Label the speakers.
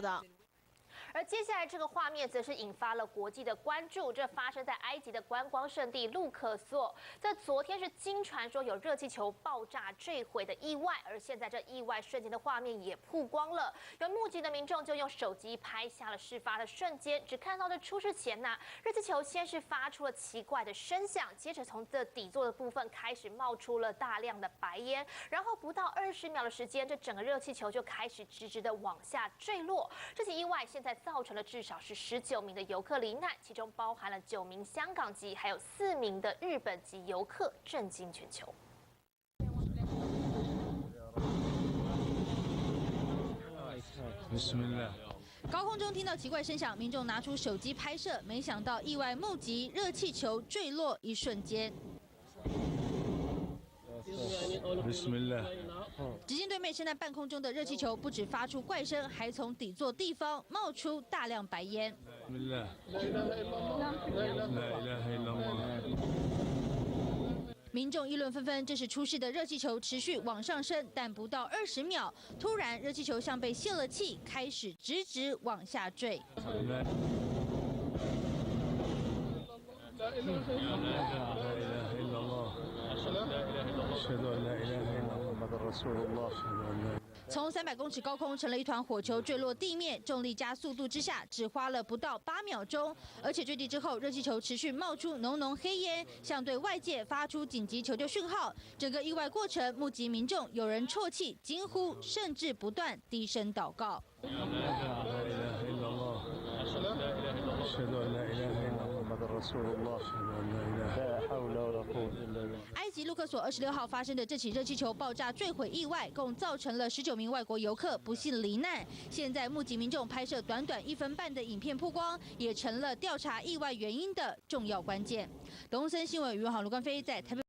Speaker 1: 道。
Speaker 2: 而接下来这个画面则是引发了国际的关注，这发生在埃及的观光胜地路克索。在昨天是经传说有热气球爆炸坠毁的意外，而现在这意外瞬间的画面也曝光了。有目击的民众就用手机拍下了事发的瞬间，只看到这出事前热气球先是发出了奇怪的声响，接着从这底座的部分开始冒出了大量的白烟，然后不到20秒的时间，这整个热气球就开始直直的往下坠落。这起意外现在造成了至少是19名的游客罹难，其中包含了9名香港籍，还有4名的日本籍游客，震惊全球。
Speaker 3: 高空中听到奇怪声响，民众拿出手机拍摄，没想到意外目击热气球坠落一瞬间。只见对面升在半空中的热气球不止发出怪声，还从底座地方冒出大量白烟。民众议论纷纷，这是出事的热气球持续往上升，但不到20秒，突然热气球像被泄了气，开始直直往下坠。 从300公尺高空成了一团火球坠落地面，重力加速度之下，只花了不到8秒钟。而且坠地之后，热气球持续冒出浓浓黑烟，向对外界发出紧急求救讯号。整个意外过程，目击民众有人啜泣、惊呼，甚至不断低声祷告。 埃及路克索26号发生的这起热气球爆炸坠毁意外，共造成了19名外国游客不幸罹难。现在目击民众拍摄短短1分半的影片曝光，也成了调查意外原因的重要关键。东森新闻余文豪、卢冠飞在台北。